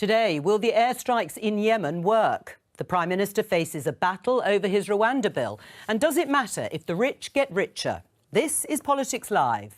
Today, will the airstrikes in Yemen work? The Prime Minister faces a battle over his Rwanda bill. And does it matter if the rich get richer? This is Politics Live.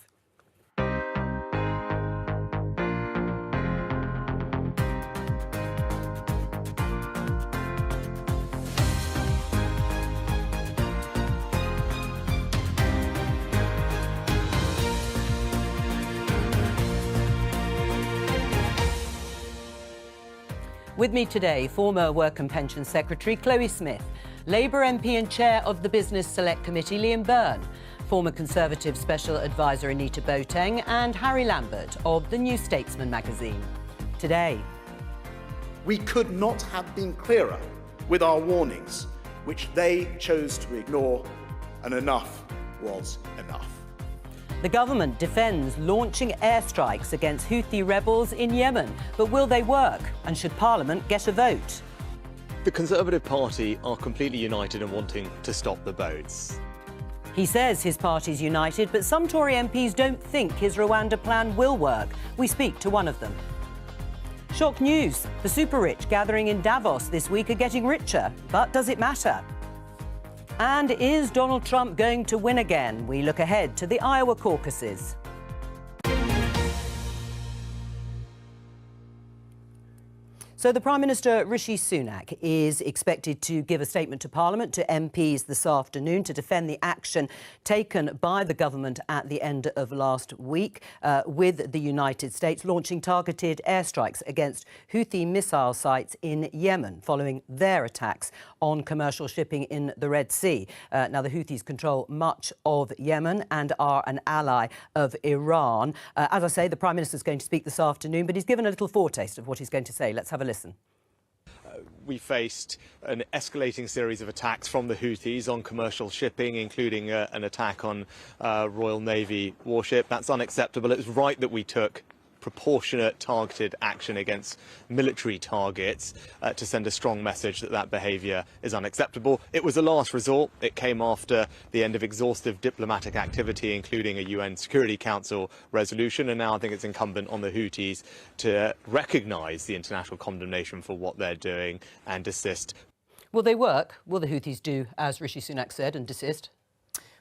With me today, former Work and Pensions Secretary Chloe Smith, Labour MP and Chair of the Business Select Committee Liam Byrne, former Conservative Special Advisor Anita Boateng and Harry Lambert of the New Statesman magazine. Today, we could not have been clearer with our warnings, which they chose to ignore, and enough was enough. The government defends launching airstrikes against Houthi rebels in Yemen. But will they work? And should Parliament get a vote? The Conservative Party are completely united in wanting to stop the boats. He says his party's united, but some Tory MPs don't think his Rwanda plan will work. We speak to one of them. Shock news. The super-rich gathering in Davos this week are getting richer. But does it matter? And is Donald Trump going to win again? We look ahead to the Iowa caucuses. So the Prime Minister, Rishi Sunak, is expected to give a statement to Parliament, to MPs this afternoon, to defend the action taken by the government at the end of last week with the United States launching targeted airstrikes against Houthi missile sites in Yemen following their attacks on commercial shipping in the Red Sea. Now, the Houthis control much of Yemen and are an ally of Iran. As I say, the Prime Minister is going to speak this afternoon, but he's given a little foretaste of what he's going to say. Let's have a listen. We faced an escalating series of attacks from the Houthis on commercial shipping, including an attack on Royal Navy warship. That's unacceptable. It's right that we took proportionate targeted action against military targets to send a strong message that that behaviour is unacceptable. It was a last resort. It came after the end of exhaustive diplomatic activity, including a UN Security Council resolution, and now I think it's incumbent on the Houthis to recognise the international condemnation for what they're doing and desist. Will they work? Will the Houthis do as Rishi Sunak said and desist?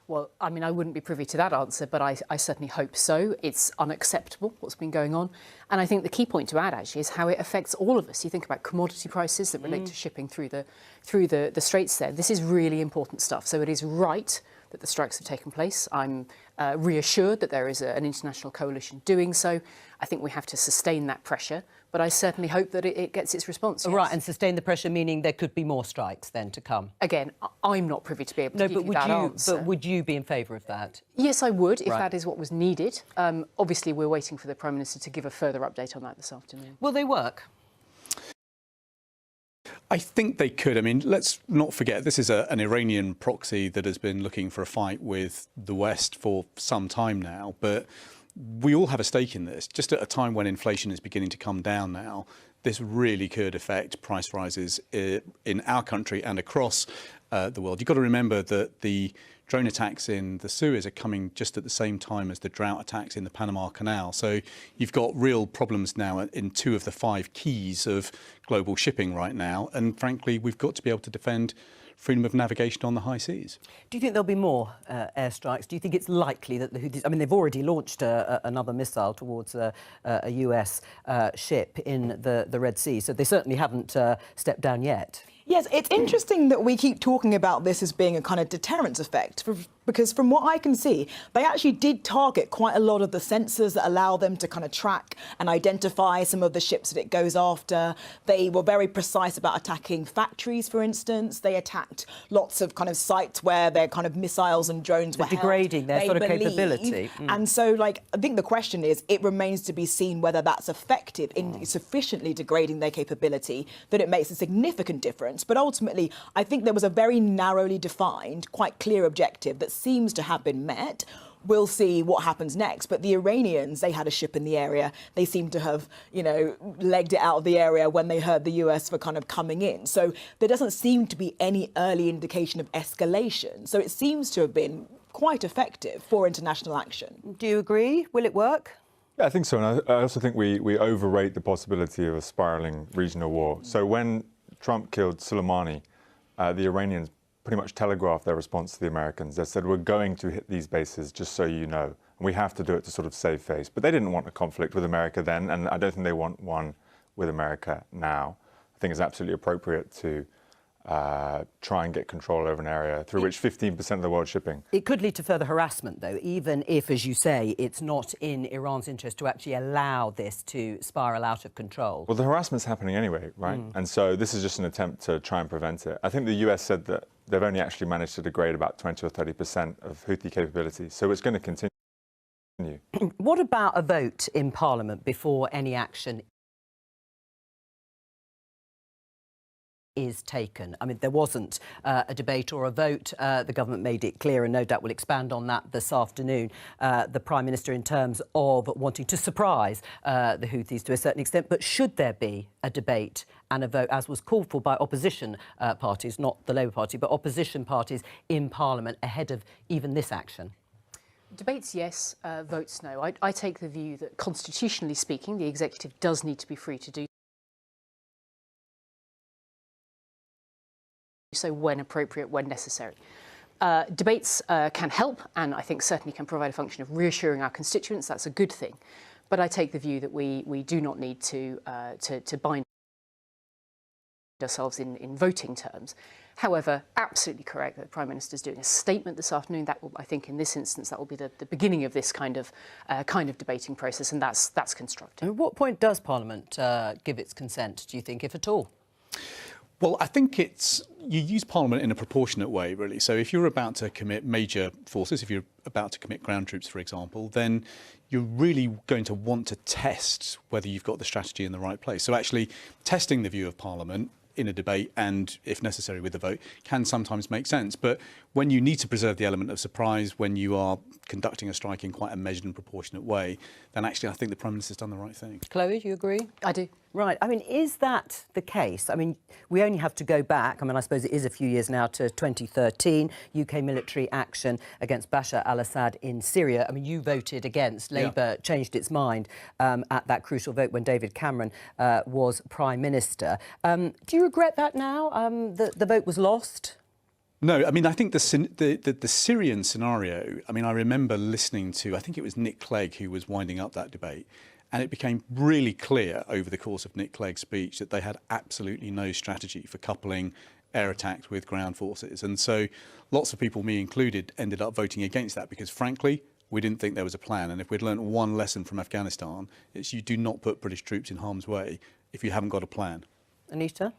Well, I mean, I wouldn't be privy to that answer, but I certainly hope so. It's unacceptable, what's been going on. And I think the key point to add, actually, is how it affects all of us. You think about commodity prices that relate to shipping through the straits there. This is really important stuff. So it is right that the strikes have taken place. I'm reassured that there is an international coalition doing so. I think we have to sustain that pressure, but I certainly hope that it gets its response. Yes. Right, and sustain the pressure, meaning there could be more strikes then to come. Again, I'm not privy to be able to give you that answer. But would you be in favour of that? Yes, I would, if that is what was needed. Obviously, we're waiting for the Prime Minister to give a further update on that this afternoon. Will they work? I think they could. I mean, let's not forget, this is an Iranian proxy that has been looking for a fight with the West for some time now. But we all have a stake in this. Just at a time when inflation is beginning to come down now, this really could affect price rises in our country and across the world. You've got to remember that the drone attacks in the Suez are coming just at the same time as the drought attacks in the Panama Canal. So you've got real problems now in 2 of the 5 keys of global shipping right now. And frankly, we've got to be able to defend freedom of navigation on the high seas. Do you think there'll be more airstrikes? Do you think it's likely that the Houthis... I mean, they've already launched another missile towards a US ship in the Red Sea, so they certainly haven't stepped down yet. Yes, it's interesting that we keep talking about this as being a kind of deterrence effect, because from what I can see, they actually did target quite a lot of the sensors that allow them to kind of track and identify some of the ships that it goes after. They were very precise about attacking factories, for instance. They attacked lots of kind of sites where their kind of missiles and drones were degrading their sort of capability. And so, like, I think the question is, it remains to be seen whether that's effective in sufficiently degrading their capability that it makes a significant difference. But ultimately, I think there was a very narrowly defined, quite clear objective that seems to have been met. We'll see what happens next. But the Iranians, they had a ship in the area. They seem to have, legged it out of the area when they heard the US were kind of coming in. So there doesn't seem to be any early indication of escalation. So it seems to have been quite effective for international action. Do you agree? Will it work? Yeah, I think so. And I also think we overrate the possibility of a spiraling regional war. So when Trump killed Soleimani, the Iranians pretty much telegraphed their response to the Americans. They said, we're going to hit these bases, just so you know. And we have to do it to sort of save face. But they didn't want a conflict with America then, and I don't think they want one with America now. I think it's absolutely appropriate to try and get control over an area through which 15% of the world's shipping. It could lead to further harassment, though, even if, as you say, it's not in Iran's interest to actually allow this to spiral out of control. Well, the harassment's happening anyway, right? And so this is just an attempt to try and prevent it. I think the US said that they've only actually managed to degrade about 20 or 30% of Houthi capability, so it's going to continue. What about a vote in Parliament before any action is taken? I mean, there wasn't a debate or a vote. The government made it clear, and no doubt will expand on that this afternoon, the Prime Minister, in terms of wanting to surprise the Houthis to a certain extent. But should there be a debate and a vote, as was called for by opposition parties, not the Labour Party, but opposition parties in Parliament ahead of even this action? Debates, yes. Votes, no. I take the view that, constitutionally speaking, the executive does need to be free to do so when appropriate, when necessary. Debates can help, and I think certainly can provide a function of reassuring our constituents. That's a good thing. But I take the view that we do not need to bind ourselves in voting terms. However, absolutely correct that the Prime Minister is doing a statement this afternoon. That will, I think, in this instance, that will be the beginning of this kind of debating process, and that's constructive. At what point does Parliament give its consent, do you think, if at all? Well, I think you use Parliament in a proportionate way, really. So if you're about to commit major forces, if you're about to commit ground troops, for example, then you're really going to want to test whether you've got the strategy in the right place. So actually testing the view of Parliament in a debate, and if necessary with a vote, can sometimes make sense. But when you need to preserve the element of surprise, when you are conducting a strike in quite a measured and proportionate way, then actually I think the Prime Minister's done the right thing. Chloe, do you agree? I do. Right. I mean, is that the case? I mean, we only have to go back, I mean, I suppose it is a few years now, to 2013, UK military action against Bashar al-Assad in Syria. I mean, you voted against. Labour changed its mind at that crucial vote when David Cameron was Prime Minister. Do you regret that now, that the vote was lost? No, I mean, I think the Syrian scenario, I mean, I remember listening to, I think it was Nick Clegg who was winding up that debate, and it became really clear over the course of Nick Clegg's speech that they had absolutely no strategy for coupling air attacks with ground forces. And so lots of people, me included, ended up voting against that because, frankly, we didn't think there was a plan. And if we'd learned one lesson from Afghanistan, it's you do not put British troops in harm's way if you haven't got a plan. Anita?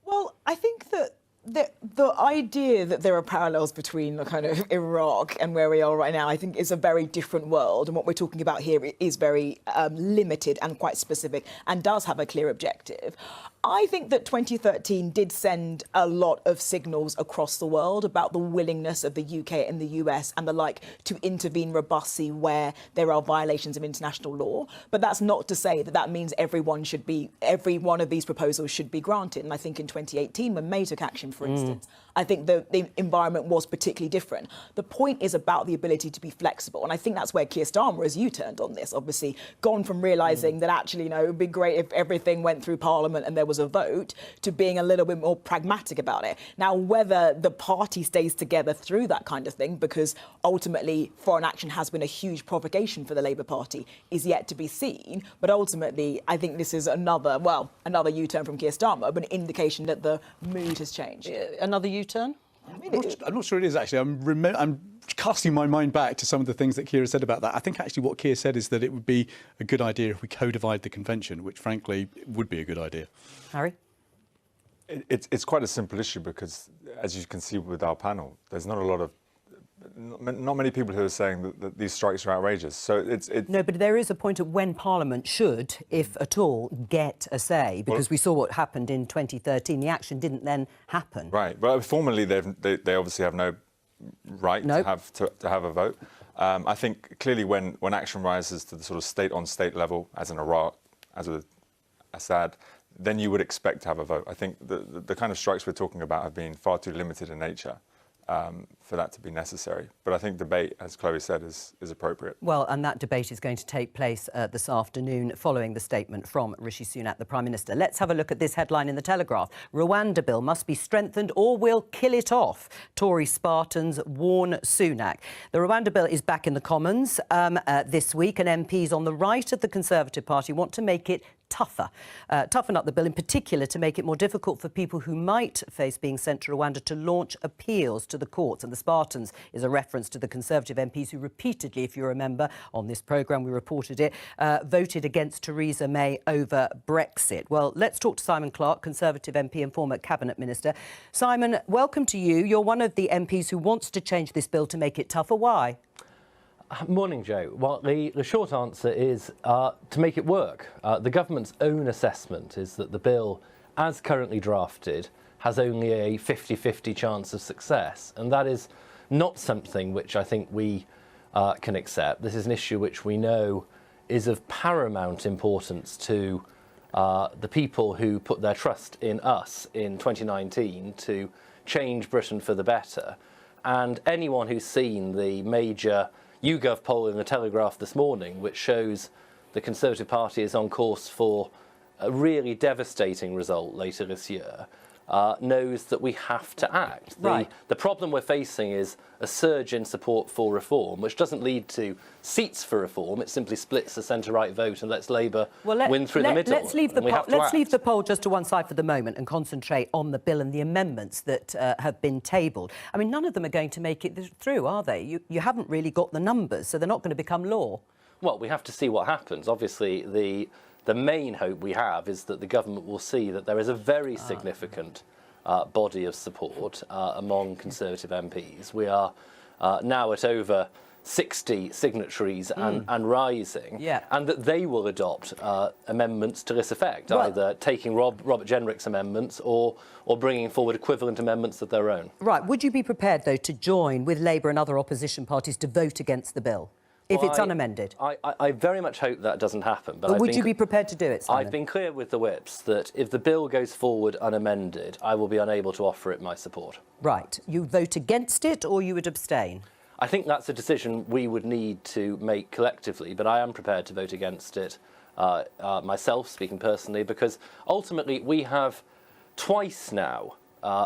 Well, I think that the idea that there are parallels between the kind of Iraq and where we are right now, I think, is a very different world. And what we're talking about here is very limited and quite specific and does have a clear objective. I think that 2013 did send a lot of signals across the world about the willingness of the UK and the US and the like to intervene robustly where there are violations of international law. But that's not to say that that means every one of these proposals should be granted. And I think in 2018, when May took action, for instance, I think the environment was particularly different. The point is about the ability to be flexible. And I think that's where Keir Starmer has U-turned on this, obviously, gone from realising that actually, it would be great if everything went through Parliament and there was a vote, to being a little bit more pragmatic about it. Now, whether the party stays together through that kind of thing, because ultimately foreign action has been a huge provocation for the Labour Party, is yet to be seen. But ultimately, I think this is another U-turn from Keir Starmer, but an indication that the mood has changed. Another U-turn? I'm not sure it is, actually. I'm casting my mind back to some of the things that Keir said about that. I think actually what Keir said is that it would be a good idea if we codified the convention, which frankly would be a good idea. Harry? It's quite a simple issue because, as you can see with our panel, there's not many people who are saying that these strikes are outrageous. So No, but there is a point at when Parliament should, if at all, get a say, because we saw what happened in 2013. The action didn't then happen. Right. Well, formally, they obviously have no right to have a vote. I think clearly when action rises to the sort of state-on-state level, as in Iraq, as with Assad, then you would expect to have a vote. I think the kind of strikes we're talking about have been far too limited in nature for that to be necessary. But I think debate, as Chloe said, is appropriate. Well, and that debate is going to take place this afternoon following the statement from Rishi Sunak, the Prime Minister. Let's have a look at this headline in the Telegraph. Rwanda bill must be strengthened or we'll kill it off. Tory Spartans warn Sunak. The Rwanda bill is back in the Commons this week, and MPs on the right of the Conservative Party want to make it tougher. Toughen up the bill in particular to make it more difficult for people who might face being sent to Rwanda to launch appeals to the courts. And the Spartans is a reference to the Conservative MPs who repeatedly, if you remember, on this programme we reported it, voted against Theresa May over Brexit. Well, let's talk to Simon Clarke, Conservative MP and former Cabinet Minister. Simon, welcome to you. You're one of the MPs who wants to change this bill to make it tougher. Why? Morning, Joe. Well, the short answer is to make it work. The government's own assessment is that the bill, as currently drafted, has only a 50-50 chance of success. And that is not something which I think we can accept. This is an issue which we know is of paramount importance to the people who put their trust in us in 2019 to change Britain for the better. And anyone who's seen the major YouGov poll in the Telegraph this morning, which shows the Conservative Party is on course for a really devastating result later this year, knows that we have to act. Right. The problem we're facing is a surge in support for reform, which doesn't lead to seats for reform. It simply splits the centre-right vote and lets Labour win through the middle. Let's leave the poll just to one side for the moment and concentrate on the bill and the amendments that have been tabled. I mean, none of them are going to make it through, are they? You haven't really got the numbers, so they're not going to become law. Well, we have to see what happens. Obviously, the main hope we have is that the government will see that there is a very significant body of support among Conservative MPs. We are now at over 60 signatories and rising, and that they will adopt amendments to this effect, either taking Robert Jenrick's amendments or bringing forward equivalent amendments of their own. Right. Would you be prepared, though, to join with Labour and other opposition parties to vote against the bill? If it's unamended? I very much hope that doesn't happen. But would you be prepared to do it, Simon? I've been clear with the whips that if the bill goes forward unamended, I will be unable to offer it my support. Right. You vote against it or you would abstain? I think that's a decision we would need to make collectively, but I am prepared to vote against it myself, speaking personally, because ultimately we have twice now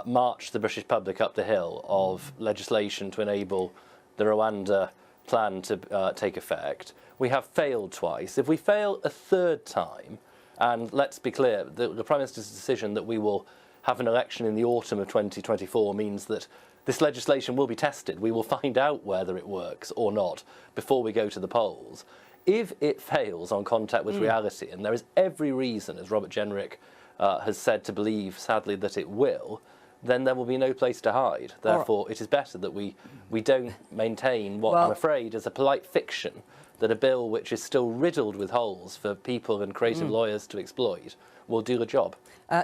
marched the British public up the hill of legislation to enable the Rwanda plan to take effect. We have failed twice. If we fail a third time, and let's be clear, the Prime Minister's decision that we will have an election in the autumn of 2024 means that this legislation will be tested. We will find out whether it works or not before we go to the polls. If it fails on contact with reality, and there is every reason, as Robert Jenrick has said, to believe, sadly, that it will, then there will be no place to hide. Therefore, it is better that we don't maintain what I'm afraid is a polite fiction, that a bill which is still riddled with holes for people and creative lawyers to exploit will do the job.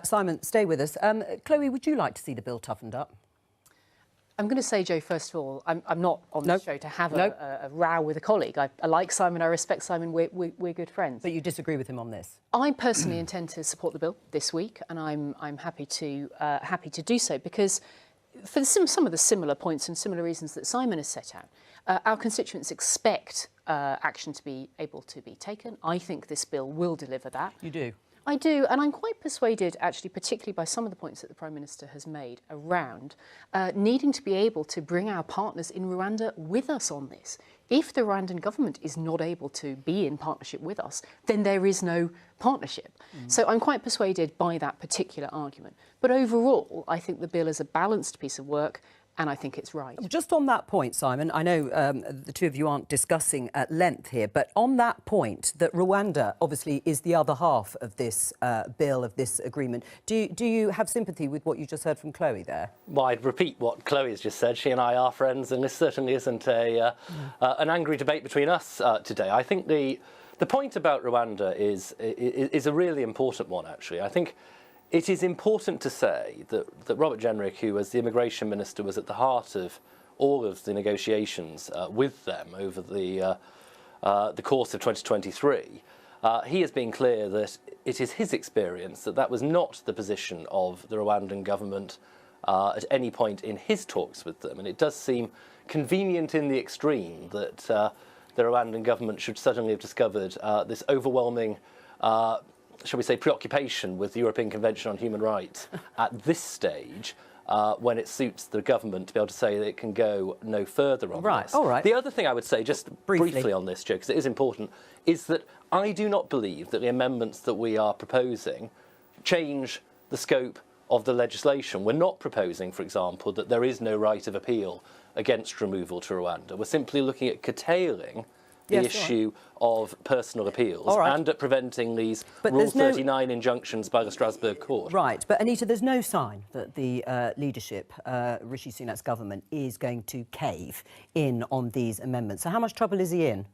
Simon, stay with us. Chloe, would you like to see the bill toughened up? I'm going to say, Joe, first of all, I'm not on the show to have a row with a colleague. I like Simon, I respect Simon, we're good friends. But you disagree with him on this? I personally intend to support the bill this week, and I'm happy to do so, because for some of the similar points and similar reasons that Simon has set out, our constituents expect action to be able to be taken. I think this bill will deliver that. You do? I do, and I'm quite persuaded, actually, particularly by some of the points that the Prime Minister has made around needing to be able to bring our partners in Rwanda with us on this. If the Rwandan government is not able to be in partnership with us, then there is no partnership. So I'm quite persuaded by that particular argument. But overall, I think the bill is a balanced piece of work, and I think it's right. Just on that point, Simon, I know the two of you aren't discussing at length here, but on that point, that Rwanda obviously is the other half of this bill, of this agreement, do you have sympathy with what you just heard from Chloe there? Well, I'd repeat what Chloe has just said. She and I are friends, and this certainly isn't an angry debate between us today. I think the point about Rwanda is a really important one, actually. I think it is important to say that Robert Jenrick, who as the Immigration Minister was at the heart of all of the negotiations with them over the course of 2023, he has been clear that it is his experience that that was not the position of the Rwandan government at any point in his talks with them. And it does seem convenient in the extreme that the Rwandan government should suddenly have discovered this overwhelming, shall we say, preoccupation with the European Convention on Human Rights at this stage, when it suits the government to be able to say that it can go no further on this. All right. The other thing I would say, just briefly on this, Joe, because it is important, is that I do not believe that the amendments that we are proposing change the scope of the legislation. We're not proposing, for example, that there is no right of appeal against removal to Rwanda. We're simply looking at curtailing the issue of personal appeals and at preventing these Rule 39 injunctions by the Strasbourg Court. Right, but Anita, there's no sign that the leadership, Rishi Sunak's government, is going to cave in on these amendments. So how much trouble is he in?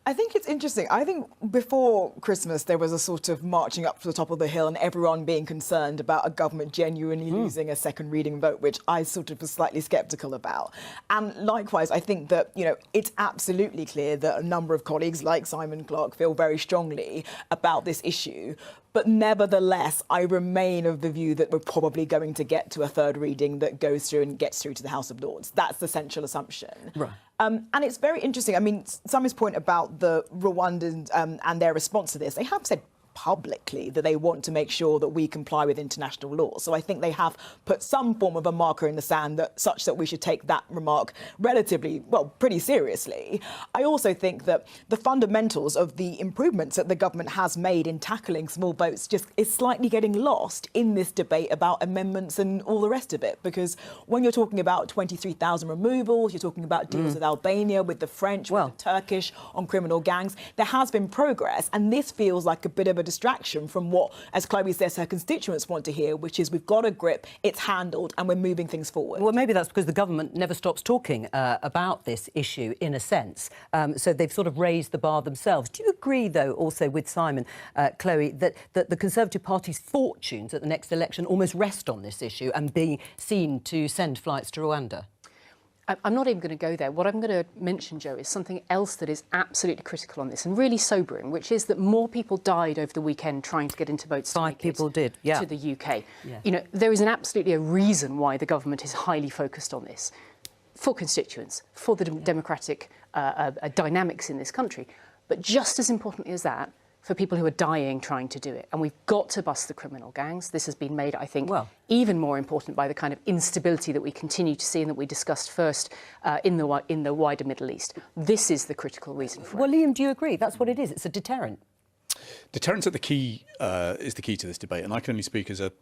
I think it's interesting. I think before Christmas there was a sort of marching up to the top of the hill and everyone being concerned about a government genuinely losing a second reading vote, which I sort of was slightly sceptical about. And likewise, I think that, you know, it's absolutely clear that a number of colleagues like Simon Clarke feel very strongly about this issue. But nevertheless, I remain of the view that we're probably going to get to a third reading that goes through and gets through to the House of Lords. That's the central assumption. Right. And it's very interesting. I mean, Simon's point about the Rwandans and their response to this, they have said publicly that they want to make sure that we comply with international law. So I think they have put some form of a marker in the sand that such that we should take that remark relatively, well, pretty seriously. I also think that the fundamentals of the improvements that the government has made in tackling small boats just is slightly getting lost in this debate about amendments and all the rest of it. Because when you're talking about 23,000 removals, you're talking about deals with Albania, with the French, with the Turkish on criminal gangs, there has been progress. And this feels like a bit of a distraction from what, as Chloe says, her constituents want to hear, which is we've got a grip, it's handled, and we're moving things forward. Well, maybe that's because the government never stops talking about this issue, in a sense. So they've sort of raised the bar themselves. Do you agree, though, also with Simon, Chloe, that the Conservative Party's fortunes at the next election almost rest on this issue and being seen to send flights to Rwanda? I'm not even going to go there. What I'm going to mention, Joe, is something else that is absolutely critical on this and really sobering, which is that more people died over the weekend trying to get into boats to the UK. Yeah. You know, there is absolutely a reason why the government is highly focused on this, for constituents, for the democratic dynamics in this country. But just as importantly as that, for people who are dying trying to do it. And we've got to bust the criminal gangs. This has been made, I think, even more important by the kind of instability that we continue to see and that we discussed first in the wider Middle East. This is the critical reason for it. Well, Liam, do you agree? That's what it is. It's a deterrent. Deterrence is the key to this debate, and I can only speak as a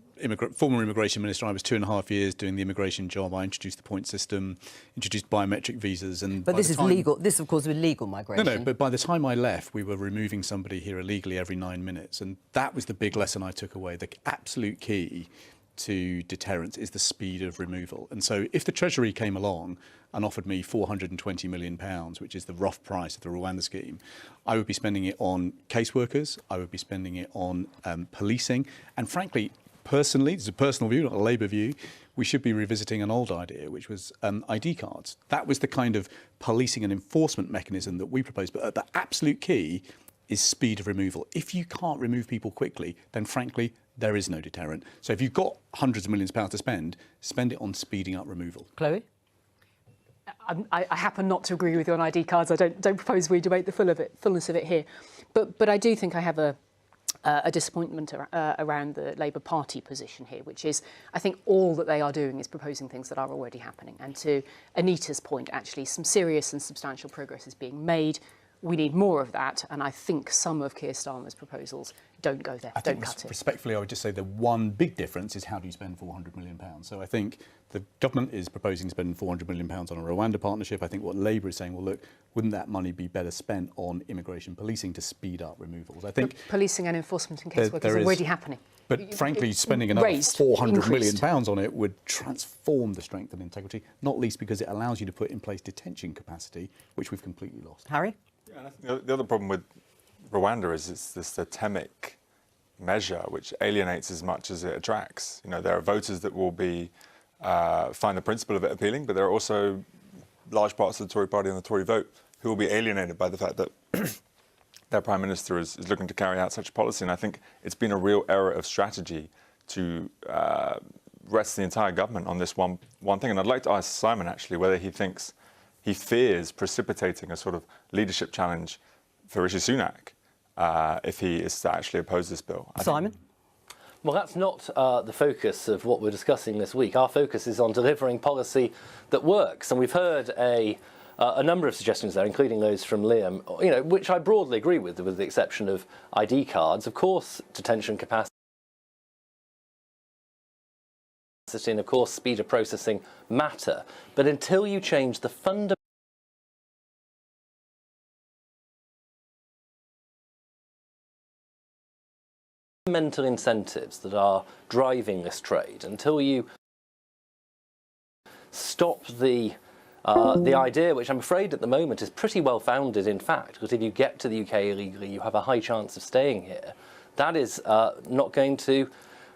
former immigration minister. I was 2.5 years doing the immigration job. I introduced the point system, introduced biometric visas, and but this is legal. This, of course, was legal migration. No, but by the time I left, we were removing somebody here illegally every 9 minutes, and that was the big lesson I took away. The absolute key to deterrence is the speed of removal. And so if the Treasury came along and offered me £420 million, which is the rough price of the Rwanda scheme, I would be spending it on caseworkers, I would be spending it on policing, and frankly, personally, this is a personal view, not a Labour view, we should be revisiting an old idea, which was ID cards. That was the kind of policing and enforcement mechanism that we proposed. But the absolute key is speed of removal. If you can't remove people quickly, then frankly, there is no deterrent. So if you've got hundreds of millions of pounds to spend it on speeding up removal. Chloe? I happen not to agree with you on ID cards. I don't propose we debate the fullness of it here. But I do think I have a disappointment around the Labour Party position here, which is, I think all that they are doing is proposing things that are already happening. And to Anita's point, actually, some serious and substantial progress is being made. We need more of that, and I think some of Keir Starmer's proposals don't go there, don't cut it. Respectfully, I would just say the one big difference is how do you spend £400 million? So I think the government is proposing to spend £400 million on a Rwanda partnership. I think what Labour is saying, well, look, wouldn't that money be better spent on immigration policing to speed up removals? I think policing and enforcement and casework is already happening. But frankly, spending another £400 million on it would transform the strength and integrity, not least because it allows you to put in place detention capacity, which we've completely lost. Harry? Yeah, and I think the other problem with Rwanda is it's this totemic measure which alienates as much as it attracts. You know, there are voters that will find the principle of it appealing, but there are also large parts of the Tory party and the Tory vote who will be alienated by the fact that their Prime Minister is looking to carry out such a policy. And I think it's been a real error of strategy to rests the entire government on this one thing. And I'd like to ask Simon, actually, whether he fears precipitating a sort of leadership challenge for Rishi Sunak if he is to actually oppose this bill. Simon? Well, that's not the focus of what we're discussing this week. Our focus is on delivering policy that works. And we've heard a number of suggestions there, including those from Liam, which I broadly agree with the exception of ID cards. Of course, detention capacity and, of course, speed of processing matter. But until you change the fundamental incentives that are driving this trade, until you stop the idea, which I'm afraid at the moment is pretty well founded in fact, because if you get to the UK illegally, you have a high chance of staying here. That is not going to,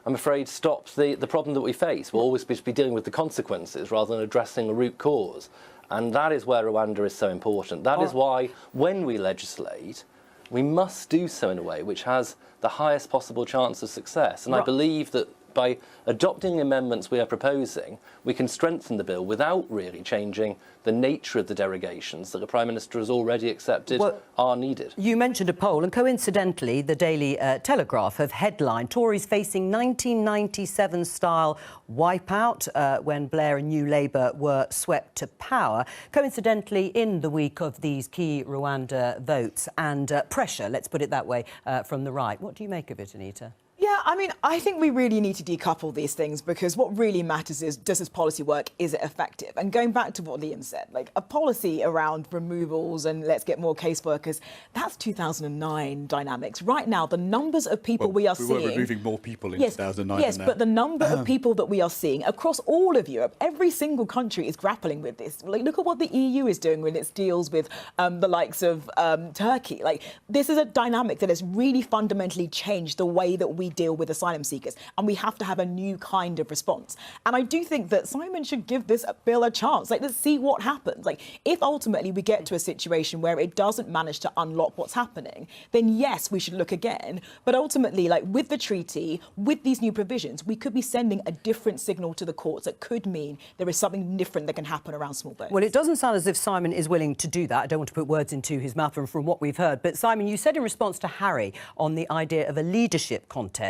I'm afraid, stop the problem that we face. We'll always be dealing with the consequences rather than addressing the root cause. And that is where Rwanda is so important. That is why when we legislate, we must do so in a way which has the highest possible chance of success. And I believe that by adopting the amendments we are proposing, we can strengthen the bill without really changing the nature of the derogations that the Prime Minister has already accepted are needed. You mentioned a poll, and coincidentally, the Daily Telegraph have headlined Tories facing 1997-style wipeout when Blair and New Labour were swept to power. Coincidentally, in the week of these key Rwanda votes and pressure, let's put it that way, from the right. What do you make of it, Anita? Yeah, I mean, I think we really need to decouple these things, because what really matters is, does this policy work? Is it effective? And going back to what Liam said, like a policy around removals and let's get more caseworkers, that's 2009 dynamics. Right now, the numbers of people we are seeing... We were removing more people in 2009 Yes, than but the number of people that we are seeing across all of Europe, every single country is grappling with this. Like, look at what the EU is doing when it deals with the likes of Turkey. Like, this is a dynamic that has really fundamentally changed the way that we deal with asylum seekers, and we have to have a new kind of response. And I do think that Simon should give this bill a chance. Like, let's see what happens. Like, if ultimately we get to a situation where it doesn't manage to unlock what's happening, then yes, we should look again. But ultimately, like with the treaty, with these new provisions, we could be sending a different signal to the courts that could mean there is something different that can happen around small boats. Well, it doesn't sound as if Simon is willing to do that. I don't want to put words into his mouth from what we've heard. But Simon, you said in response to Harry on the idea of a leadership contest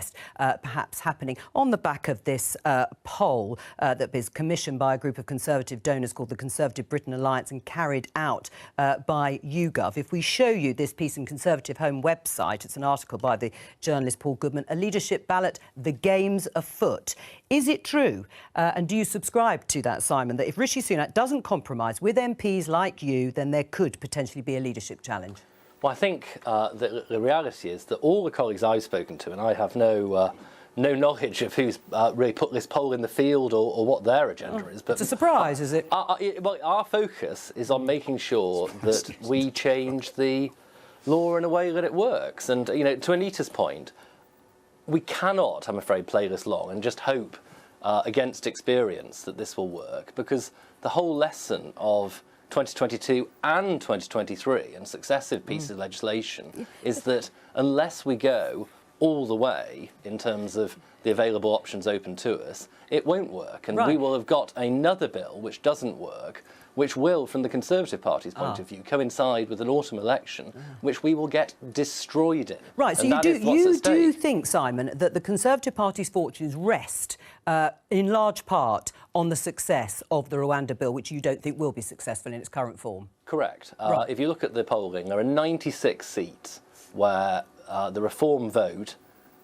perhaps happening on the back of this poll that is commissioned by a group of Conservative donors called the Conservative Britain Alliance and carried out by YouGov. If we show you this piece in Conservative Home website, it's an article by the journalist Paul Goodman, a leadership ballot, the game's afoot. Is it true, and do you subscribe to that, Simon, that if Rishi Sunak doesn't compromise with MPs like you, then there could potentially be a leadership challenge? Well, I think the reality is that all the colleagues I've spoken to, and I have no knowledge of who's really put this poll in the field or what their agenda is. But it's a surprise, is it? Well, our focus is on making sure that we change the law in a way that it works. And, to Anita's point, we cannot, I'm afraid, play this long and just hope against experience that this will work, because the whole lesson of 2022 and 2023 and successive pieces of legislation is that unless we go all the way in terms of the available options open to us, it won't work. And we will have got another bill which doesn't work, which will, from the Conservative Party's point of view, coincide with an autumn election, which we will get destroyed in. Right, so you do think, Simon, that the Conservative Party's fortunes rest in large part on the success of the Rwanda bill, which you don't think will be successful in its current form? Correct. If you look at the polling, there are 96 seats where the Reform vote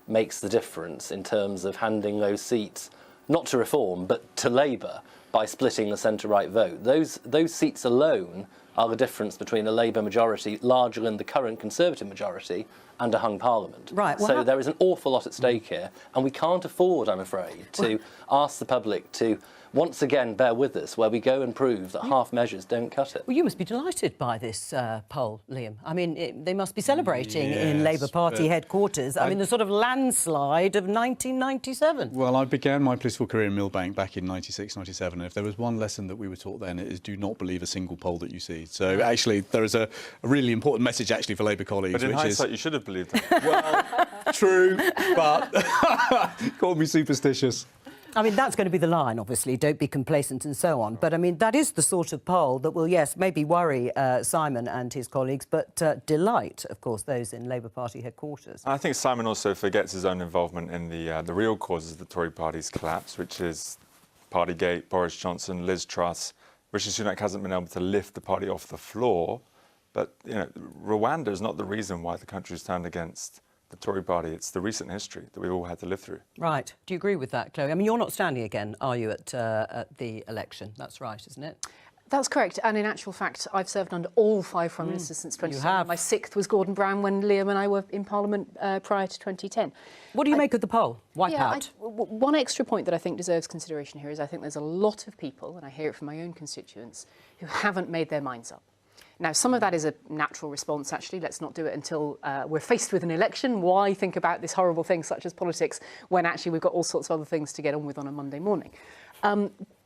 makes the difference in terms of handing those seats, not to Reform, but to Labour, by splitting the centre-right vote. Those seats alone are the difference between a Labour majority larger than the current Conservative majority and a hung Parliament. Right. So there is an awful lot at stake here, and we can't afford, I'm afraid, to ask the public to once again bear with us where we go and prove that half measures don't cut it. Well, you must be delighted by this poll, Liam. I mean, they must be celebrating in Labour Party headquarters. I mean, the sort of landslide of 1997. Well, I began my political career in Millbank back in 96, 97. And if there was one lesson that we were taught then, it is do not believe a single poll that you see. So actually, there is a really important message actually for Labour colleagues. But in hindsight, you should have believed it. Well, true, but call me superstitious. I mean, that's going to be the line, obviously. Don't be complacent and so on. But, I mean, that is the sort of poll that will, yes, maybe worry Simon and his colleagues, but delight, of course, those in Labour Party headquarters. I think Simon also forgets his own involvement in the real causes of the Tory party's collapse, which is Partygate, Boris Johnson, Liz Truss. Rishi Sunak hasn't been able to lift the party off the floor. But, you know, Rwanda is not the reason why the country's turned against the Tory party. It's the recent history that we've all had to live through. Right. Do you agree with that, Chloe? I mean, you're not standing again, are you, at the election? That's right, isn't it? That's correct. And in actual fact, I've served under all 5 Prime Ministers since 2010. You have. My 6th was Gordon Brown when Liam and I were in Parliament prior to 2010. What do you make of the poll? Wipeout. One extra point that I think deserves consideration here is I think there's a lot of people, and I hear it from my own constituents, who haven't made their minds up. Now, some of that is a natural response, actually. Let's not do it until we're faced with an election. Why think about this horrible thing such as politics when actually we've got all sorts of other things to get on with on a Monday morning?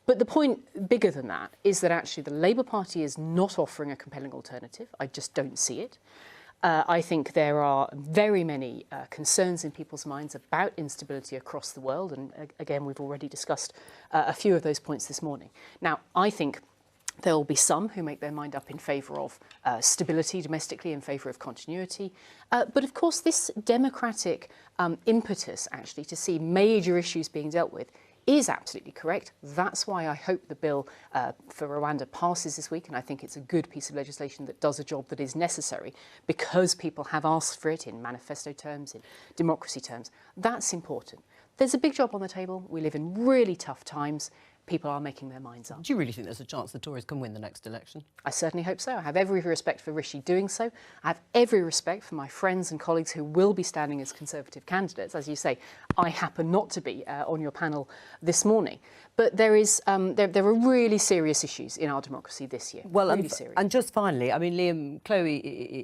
But the point bigger than that is that actually the Labour Party is not offering a compelling alternative. I just don't see it. I think there are very many concerns in people's minds about instability across the world. And again, we've already discussed a few of those points this morning. Now, I think there will be some who make their mind up in favour of stability domestically, in favour of continuity. But of course, this democratic impetus, actually, to see major issues being dealt with is absolutely correct. That's why I hope the bill for Rwanda passes this week, and I think it's a good piece of legislation that does a job that is necessary because people have asked for it in manifesto terms, in democracy terms. That's important. There's a big job on the table. We live in really tough times. People are making their minds up. Do you really think there's a chance the Tories can win the next election? I certainly hope so. I have every respect for Rishi doing so. I have every respect for my friends and colleagues who will be standing as Conservative candidates. As you say, I happen not to be on your panel this morning. But there are really serious issues in our democracy this year. Well, really serious. And just finally, I mean, Liam, Chloe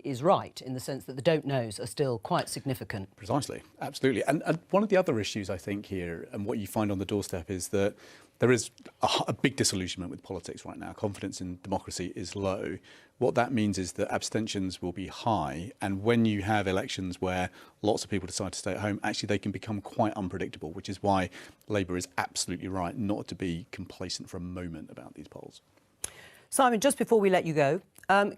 is right in the sense that the don't knows are still quite significant. Precisely, absolutely. And one of the other issues, I think, here, and what you find on the doorstep, is that there is a big disillusionment with politics right now. Confidence in democracy is low. What that means is that abstentions will be high. And when you have elections where lots of people decide to stay at home, actually they can become quite unpredictable, which is why Labour is absolutely right not to be complacent for a moment about these polls. Simon, just before we let you go,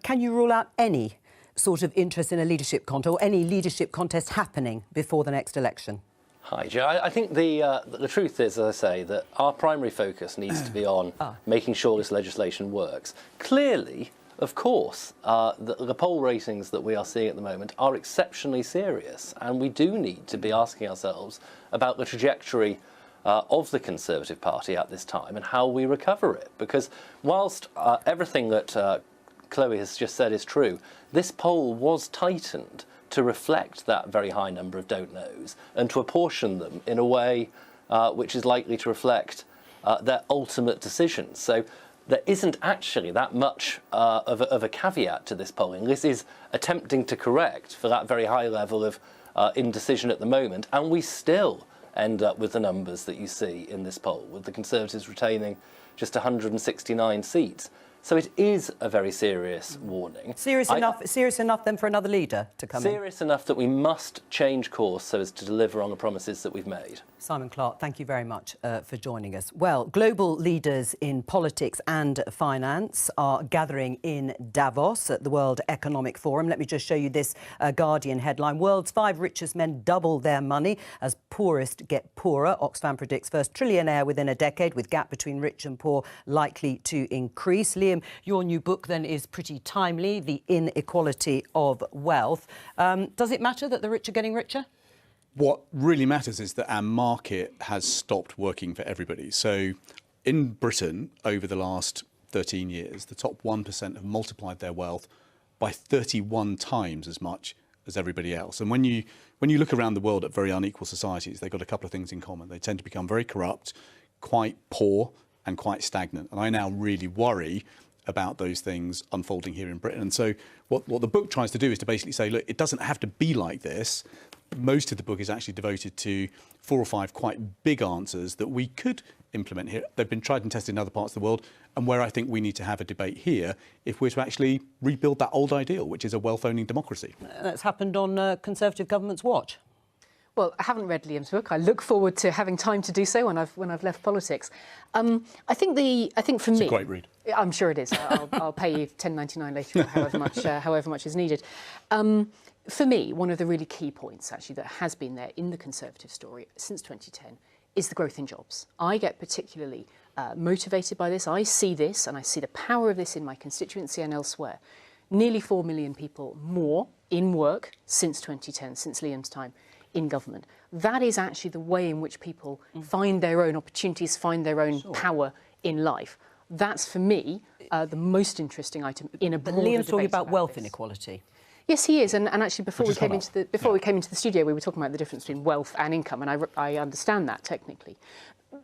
can you rule out any sort of interest in a leadership contest or any leadership contest happening before the next election? Hi, Joe. I think the truth is, as I say, that our primary focus needs to be on making sure this legislation works. Clearly, of course, the poll ratings that we are seeing at the moment are exceptionally serious, and we do need to be asking ourselves about the trajectory of the Conservative Party at this time and how we recover it. Because whilst everything that Chloe has just said is true, this poll was tightened to reflect that very high number of don't knows and to apportion them in a way which is likely to reflect their ultimate decisions. So there isn't actually that much of a caveat to this polling. This is attempting to correct for that very high level of indecision at the moment, and we still end up with the numbers that you see in this poll, with the Conservatives retaining just 169 seats. So it is a very serious warning. Serious enough then for another leader to come in? Serious enough that we must change course so as to deliver on the promises that we've made. Simon Clarke, thank you very much for joining us. Well, global leaders in politics and finance are gathering in Davos at the World Economic Forum. Let me just show you this Guardian headline. World's 5 richest men double their money as poorest get poorer. Oxfam predicts first trillionaire within a decade, with gap between rich and poor likely to increase. Liam, your new book then is pretty timely, The Inequality of Wealth. Does it matter that the rich are getting richer? What really matters is that our market has stopped working for everybody. So in Britain, over the last 13 years, the top 1% have multiplied their wealth by 31 times as much as everybody else. And when you look around the world at very unequal societies, they've got a couple of things in common. They tend to become very corrupt, quite poor, and quite stagnant. And I now really worry about those things unfolding here in Britain. And so what the book tries to do is to basically say, look, it doesn't have to be like this. Most of the book is actually devoted to 4 or 5 quite big answers that we could implement here. They've been tried and tested in other parts of the world, and where I think we need to have a debate here if we're to actually rebuild that old ideal, which is a wealth-owning democracy. That's happened on Conservative government's watch. Well, I haven't read Liam's book. I look forward to having time to do so when I've left politics. I think for me, It's a great read. I'm sure it is. I'll pay you $10.99 later, or however much is needed. For me, one of the really key points actually that has been there in the Conservative story since 2010 is the growth in jobs. I get particularly motivated by this. I see this, and I see the power of this in my constituency and elsewhere. Nearly 4 million people more in work since 2010, since Liam's time in government. That is actually the way in which people find their own opportunities, find their own power in life. That's, for me, the most interesting item in a broader debate. Liam's talking about wealth this. inequality. Yes, he is, and actually before we came into the studio, we were talking about the difference between wealth and income, and I understand that technically.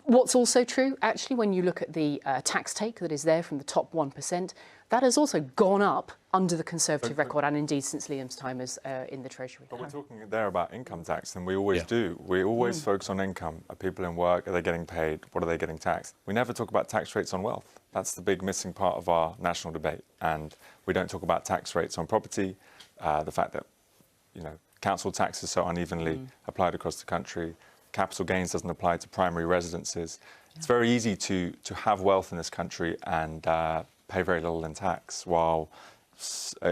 What's also true, actually, when you look at the tax take that is there from the top 1%, that has also gone up under the Conservative record, and indeed since Liam's time as in the Treasury. But we're talking there about income tax, and we always do. We always focus on income. Are people in work? Are they getting paid? What are they getting taxed? We never talk about tax rates on wealth. That's the big missing part of our national debate. And we don't talk about tax rates on property, the fact that, council tax is so unevenly applied across the country. Capital gains doesn't apply to primary residences. It's very easy to have wealth in this country and pay very little in tax, while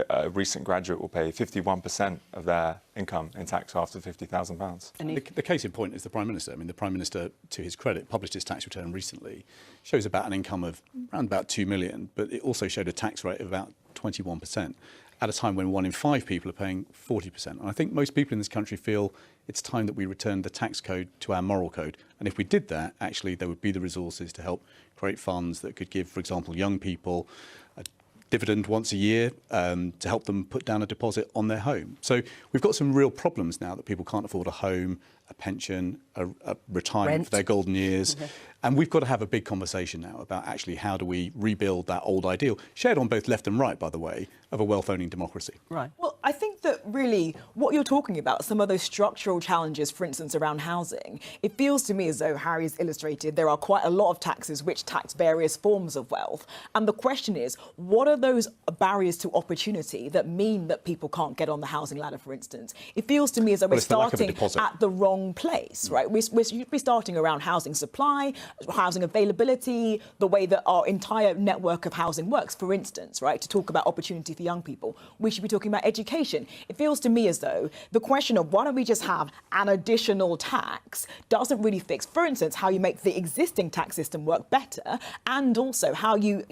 a recent graduate will pay 51% of their income in tax after £50,000. The case in point is the Prime Minister. I mean, the Prime Minister, to his credit, published his tax return recently. Shows about an income of around about 2 million, but it also showed a tax rate of about 21%, at a time when 1 in 5 people are paying 40%. And I think most people in this country feel it's time that we return the tax code to our moral code. And if we did that, actually, there would be the resources to help create funds that could give, for example, young people a dividend once a year to help them put down a deposit on their home. So we've got some real problems now that people can't afford a home, a pension, a retirement for their golden years. And we've got to have a big conversation now about actually how do we rebuild that old ideal, shared on both left and right, by the way, of a wealth-owning democracy. Right. Well, I think that really what you're talking about, some of those structural challenges, for instance, around housing, it feels to me as though Harry's illustrated there are quite a lot of taxes which tax various forms of wealth. And the question is, what are those barriers to opportunity that mean that people can't get on the housing ladder, for instance? It feels to me as though we're starting at the wrong place, right? We should be starting around housing supply, housing availability, the way that our entire network of housing works, for instance, right? To talk about opportunity for young people, we should be talking about education. It feels to me as though the question of why don't we just have an additional tax doesn't really fix, for instance, how you make the existing tax system work better, and also how you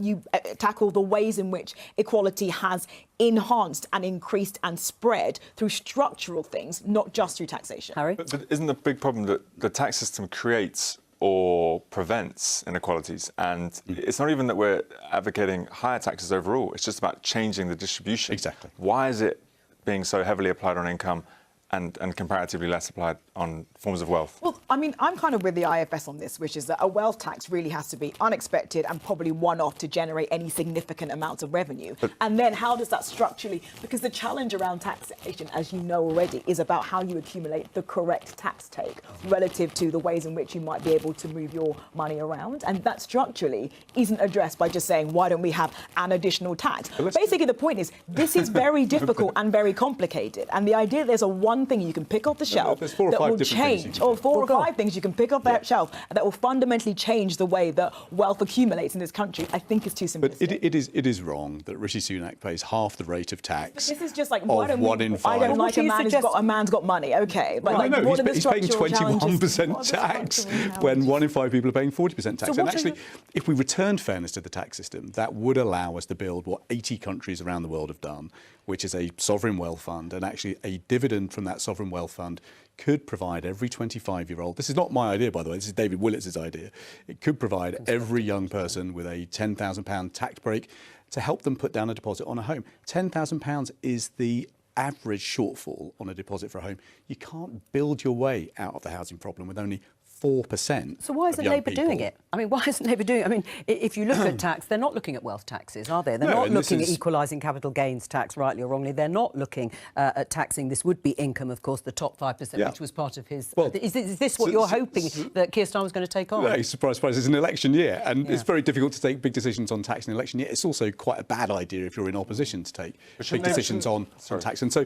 tackle the ways in which equality has enhanced and increased and spread through structural things, not just through taxation. Harry? But isn't the big problem that the tax system creates or prevents inequalities? And it's not even that we're advocating higher taxes overall, it's just about changing the distribution. Exactly. Why is it being so heavily applied on income and comparatively less applied on forms of wealth? Well, I mean, I'm kind of with the IFS on this, which is that a wealth tax really has to be unexpected and probably one-off to generate any significant amounts of revenue. And then how does that structurally... Because the challenge around taxation, as you know already, is about how you accumulate the correct tax take relative to the ways in which you might be able to move your money around. And that structurally isn't addressed by just saying, why don't we have an additional tax? Basically, the point is, this is very difficult and very complicated. And the idea there's a one thing you can pick off the shelf that will change, or 4 or 5 things you can pick off that shelf that will fundamentally change the way that wealth accumulates in this country, I think is too simplistic. But it is wrong that Rishi Sunak pays half the rate of tax. But this is just like, why don't 1 in 5. I don't like a man's got money, okay. But Well, like, no, what are the he's paying structural 21% tax when 1 in 5 people are paying 40% tax. So And actually, if we returned fairness to the tax system, that would allow us to build what 80 countries around the world have done, which is a sovereign wealth fund, and actually a dividend from that sovereign wealth fund could provide every 25-year-old, this is not my idea, by the way, this is David Willetts' idea, it could provide every young person with a £10,000 tax break to help them put down a deposit on a home. £10,000 is the average shortfall on a deposit for a home. You can't build your way out of the housing problem with only 4%. So why of isn't young Labour doing people. it? I mean, why isn't Labour doing it? I mean, if you look at tax, they're not looking at wealth taxes, are they? They're No, not and this looking at is- equalising capital gains tax, rightly or wrongly. They're not looking at taxing this would-be income, of course, the top 5%, Yeah. which was part of his... Well, is this what you're hoping that Keir Starmer was going to take on? No, surprise, surprise. It's an election year, and it's very difficult to take big decisions on tax in an election year. It's also quite a bad idea if you're in opposition to take big decisions on tax. And so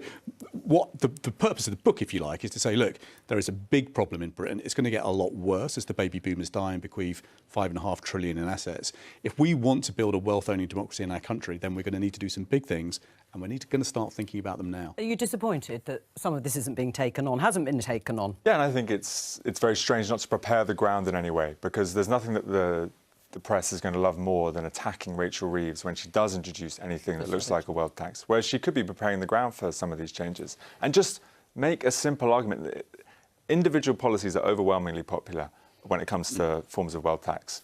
what the purpose of the book, if you like, is to say, look, there is a big problem in Britain. It's going to get a lot worse as the baby boomers die and bequeath $5.5 trillion in assets. If we want to build a wealth-owning democracy in our country, then we're going to need to do some big things, and we're going to start thinking about them now. Are you disappointed that some of this isn't being taken on, hasn't been taken on? Yeah, and I think it's very strange not to prepare the ground in any way, because there's nothing that the press is going to love more than attacking Rachel Reeves when she does introduce anything that looks like a wealth tax, whereas she could be preparing the ground for some of these changes. And just make a simple argument that individual policies are overwhelmingly popular when it comes to forms of wealth tax.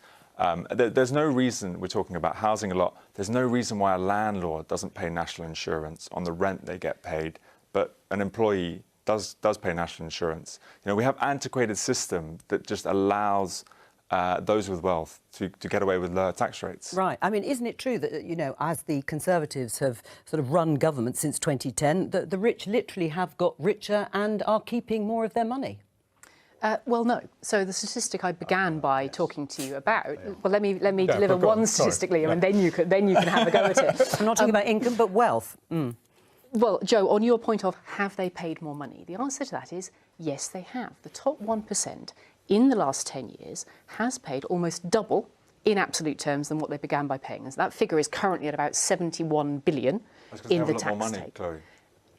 There's no reason, we're talking about housing a lot, there's no reason why a landlord doesn't pay national insurance on the rent they get paid, but an employee does pay national insurance. You know, we have antiquated system that just allows those with wealth to get away with lower tax rates. Right. I mean, isn't it true that, you know, as the Conservatives have sort of run government since 2010, the rich literally have got richer and are keeping more of their money? Well, no. So the statistic I began by talking to you about. Well, let me deliver one statistic, Liam, and then you can have a go at it. I'm not talking about income, but wealth. Well, Joe, on your point of have they paid more money, the answer to that is yes, they have. The top 1% in the last 10 years has paid almost double in absolute terms than what they began by paying. And so that figure is currently at about 71 billion in the tax take. Chloe.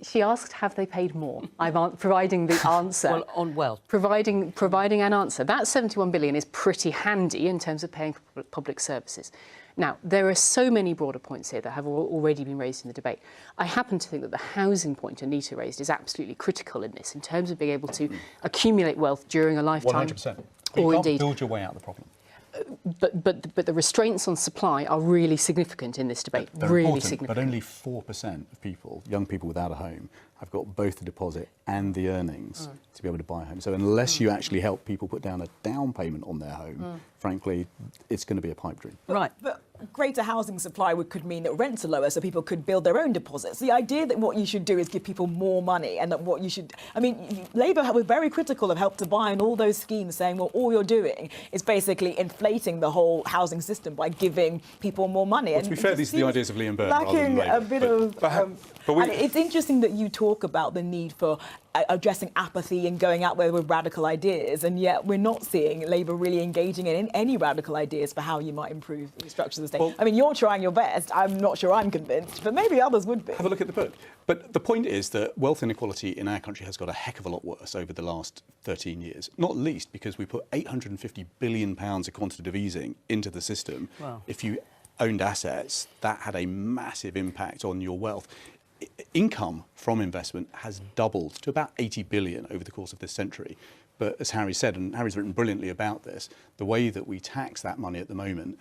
She asked, have they paid more? I'm providing the answer. Well, on wealth. Providing an answer. That 71 billion is pretty handy in terms of paying for public services. Now, there are so many broader points here that have already been raised in the debate. I happen to think that the housing point Anita raised is absolutely critical in this, in terms of being able to accumulate wealth during a lifetime. 100%. Or You indeed, can't build your way out of the problem. but the restraints on supply are really significant in this debate. They're really important, significant. but only 4% of people, young people without a home, have got both the deposit and the earnings to be able to buy a home. So unless you actually help people put down a down payment on their home, frankly, it's going to be a pipe dream. Right. But greater housing supply could mean that rents are lower, so people could build their own deposits. The idea that what you should do is give people more money, and that what you should... I mean, Labour were very critical of Help to Buy and all those schemes, saying, well, all you're doing is basically inflating the whole housing system by giving people more money. Well, to be fair, these are the ideas of Liam Byrne rather than lacking a Labour, bit but- of... and it's interesting that you talk about the need for addressing apathy and going out there with radical ideas, and yet we're not seeing Labour really engaging in any radical ideas for how you might improve the structures of the state. Well, I mean, you're trying your best. I'm not sure I'm convinced, but maybe others would be. Have a look at the book. But the point is that wealth inequality in our country has got a heck of a lot worse over the last 13 years, not least because we put £850 billion of quantitative easing into the system. Wow. If you owned assets, that had a massive impact on your wealth. Income from investment has doubled to about 80 billion over the course of this century. But as Harry said, and Harry's written brilliantly about this, the way that we tax that money at the moment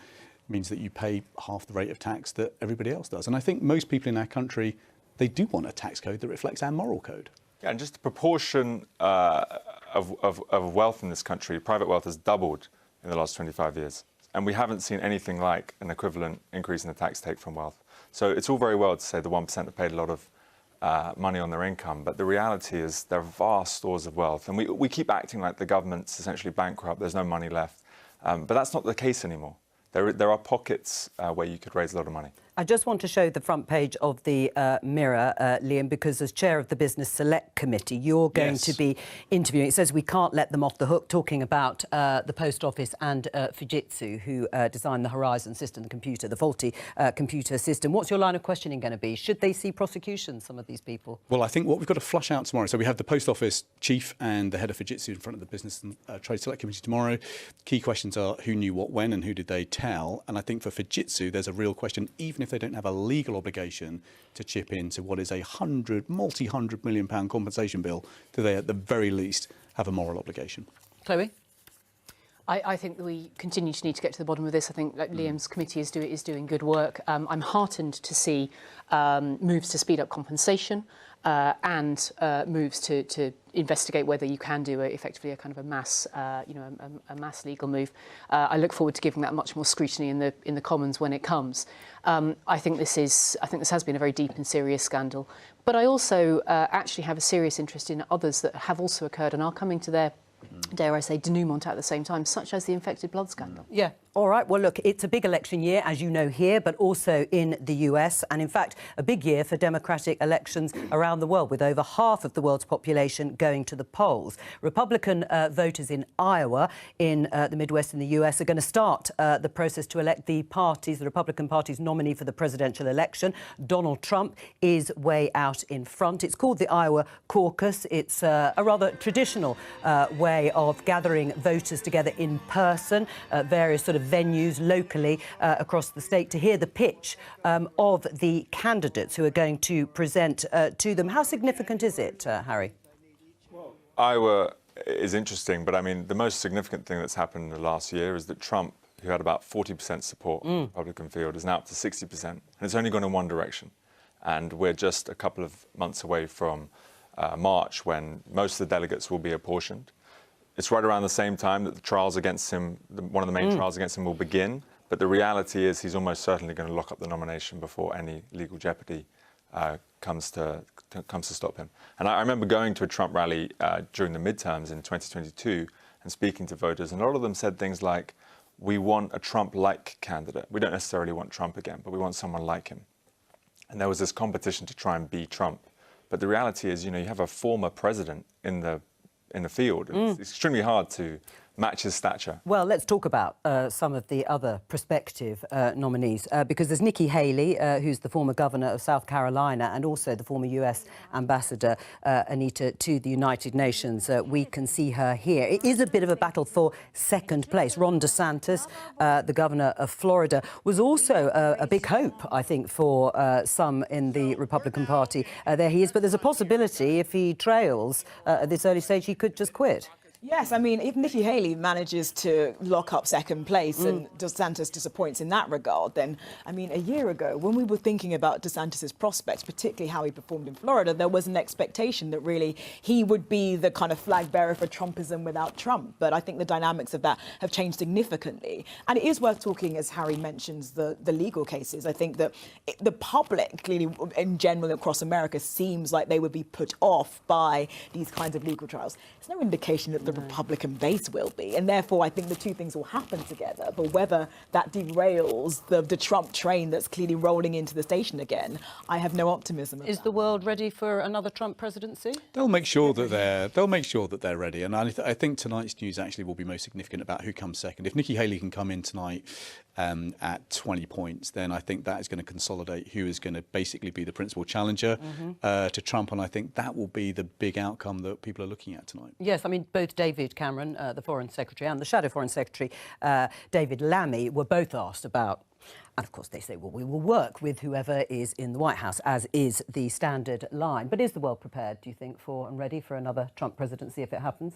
means that you pay half the rate of tax that everybody else does. And I think most people in our country, they do want a tax code that reflects our moral code. Yeah, and just the proportion of wealth in this country, private wealth, has doubled in the last 25 years. And we haven't seen anything like an equivalent increase in the tax take from wealth. So it's all very well to say the 1% have paid a lot of money on their income, but the reality is there are vast stores of wealth. And we keep acting like the government's essentially bankrupt, there's no money left. But that's not the case anymore. There are pockets where you could raise a lot of money. I just want to show the front page of the Mirror, Liam, because as chair of the Business Select Committee, you're going to be interviewing. It says we can't let them off the hook, talking about the Post Office and Fujitsu, who designed the Horizon system, the faulty computer system. What's your line of questioning going to be? Should they see prosecution, some of these people? Well, I think what we've got to flush out tomorrow, so we have the Post Office chief and the head of Fujitsu in front of the Business and Trade Select Committee tomorrow. Key questions are who knew what when and who did they tell? And I think for Fujitsu, there's a real question, even if they don't have a legal obligation to chip in to what is a multi-hundred million pound compensation bill, do they at the very least have a moral obligation? Chloe? I think that we continue to need to get to the bottom of this. I think Liam's committee is doing good work. I'm heartened to see moves to speed up compensation and moves to investigate whether you can do effectively a kind of a mass, a mass legal move. I look forward to giving that much more scrutiny in the Commons when it comes. I think this has been a very deep and serious scandal. But I also actually have a serious interest in others that have also occurred and are coming to their, dare I say, denouement at the same time, such as the infected blood scandal. Yeah. All right. Well, look, it's a big election year, as you know, here, but also in the US. And in fact, a big year for democratic elections around the world, with over half of the world's population going to the polls. Republican voters in Iowa, in the Midwest in the US, are going to start the process to elect the Republican Party's nominee for the presidential election. Donald Trump is way out in front. It's called the Iowa Caucus. It's a rather traditional way of gathering voters together in person, various sort of venues locally across the state to hear the pitch of the candidates who are going to present to them. How significant is it, Harry? Well, Iowa is interesting, but I mean, the most significant thing that's happened in the last year is that Trump, who had about 40% support in the Republican field, is now up to 60%. And it's only gone in one direction. And we're just a couple of months away from March, when most of the delegates will be apportioned. It's right around the same time that the trials against him, one of the main trials against him, will begin. But the reality is he's almost certainly going to lock up the nomination before any legal jeopardy comes to stop him. And I remember going to a Trump rally during the midterms in 2022 and speaking to voters, and a lot of them said things like, we want a Trump-like candidate. We don't necessarily want Trump again, but we want someone like him. And there was this competition to try and be Trump. But the reality is, you have a former president in the field. It's extremely hard to match his stature. Well, let's talk about some of the other prospective nominees, because there's Nikki Haley, who's the former governor of South Carolina, and also the former US ambassador, Anita, to the United Nations. We can see her here. It is a bit of a battle for second place. Ron DeSantis, the governor of Florida, was also a big hope, I think, for some in the Republican Party. There he is, but there's a possibility if he trails at this early stage, he could just quit. Yes, I mean, if Nikki Haley manages to lock up second place and DeSantis disappoints in that regard, then, I mean, a year ago, when we were thinking about DeSantis' prospects, particularly how he performed in Florida, there was an expectation that really he would be the kind of flag bearer for Trumpism without Trump. But I think the dynamics of that have changed significantly. And it is worth talking, as Harry mentions, the legal cases. I think that the public, clearly, in general, across America, seems like they would be put off by these kinds of legal trials. There's no indication that the Republican base will be, and therefore I think the two things will happen together. But whether that derails the Trump train that's clearly rolling into the station again, I have no optimism. Is the world ready for another Trump presidency? They'll make sure that they're ready, and I think tonight's news actually will be most significant about who comes second. If Nikki Haley can come in tonight at 20 points, then I think that is going to consolidate who is going to basically be the principal challenger to Trump, and I think that will be the big outcome that people are looking at tonight. Yes, I mean, both David Cameron, the Foreign Secretary, and the Shadow Foreign Secretary, David Lammy, were both asked about, and of course they say, well, we will work with whoever is in the White House, as is the standard line. But is the world prepared, do you think, for and ready for another Trump presidency if it happens?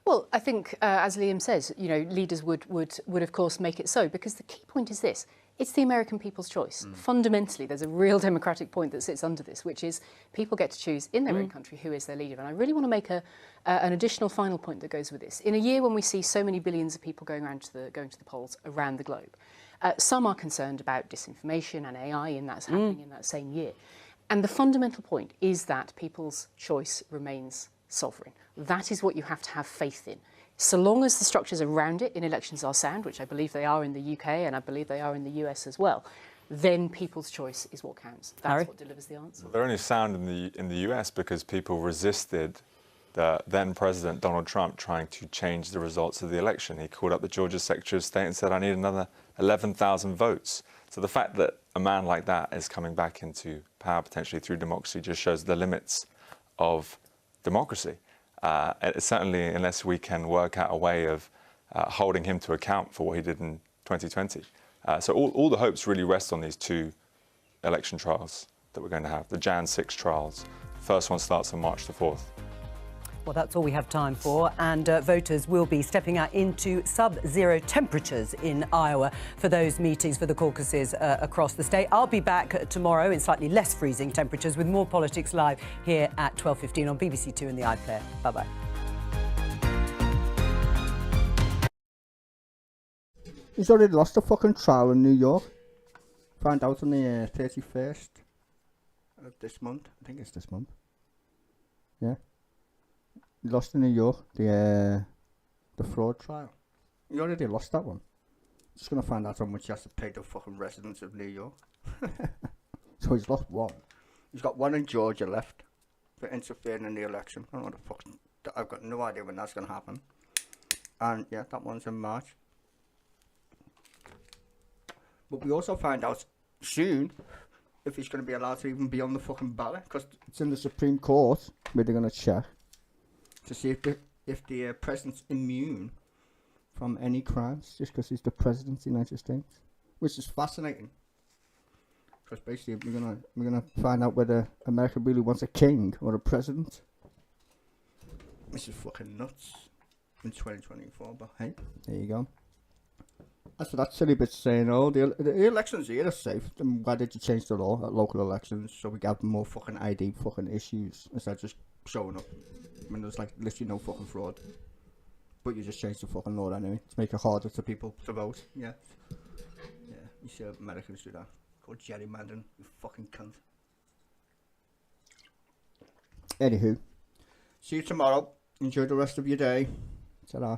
Well, I think, as Liam says, leaders would of course make it so, because the key point is this. It's the American people's choice. Fundamentally, there's a real democratic point that sits under this, which is people get to choose in their own country who is their leader. And I really want to make an additional final point that goes with this. In a year when we see so many billions of people going to the polls around the globe, some are concerned about disinformation and AI, and that's happening in that same year. And the fundamental point is that people's choice remains sovereign. That is what you have to have faith in. So long as the structures around it in elections are sound, which I believe they are in the UK and I believe they are in the US as well, then people's choice is what counts. That's Harry? what delivers the answer. They're only sound in the US because people resisted the then President Donald Trump trying to change the results of the election. He called up the Georgia Secretary of State and said, I need another 11,000 votes. So the fact that a man like that is coming back into power potentially through democracy just shows the limits of democracy. Certainly, unless we can work out a way of holding him to account for what he did in 2020. So all the hopes really rest on these two election trials that we're going to have, the Jan 6 trials. The first one starts on March the 4th. Well, that's all we have time for, and voters will be stepping out into sub-zero temperatures in Iowa for those meetings for the caucuses across the state. I'll be back tomorrow in slightly less freezing temperatures with more Politics Live here at 12:15 on BBC Two and the iPlayer. Bye-bye. He's already lost a fucking trial in New York. Found out on the 31st of this month. I think it's this month. Yeah. He lost in New York, the fraud trial. He already lost that one. Just gonna find out how much he has to pay the fucking residents of New York. So he's lost one. He's got one in Georgia left for interfering in the election. I don't know what the fuck. I've got no idea when that's gonna happen. And yeah, that one's in March. But we also find out soon if he's going to be allowed to even be on the fucking ballot, because it's in the Supreme Court where they're going to check to see if the president's immune from any crimes just because he's the president of the United States, which is fascinating. Because basically we're gonna find out whether America really wants a king or a president. This is fucking nuts in 2024, but hey, there you go. That's what that silly bitch saying. Oh, the elections here are safe. Then why did you change the law at local elections so we got more fucking ID fucking issues instead of just showing up? I mean, there's like literally no fucking fraud. But you just changed the fucking law anyway to make it harder for people to vote. Yeah. Yeah, you see Americans do that. Called gerrymandering, you fucking cunt. Anywho, see you tomorrow. Enjoy the rest of your day. Ta-ra.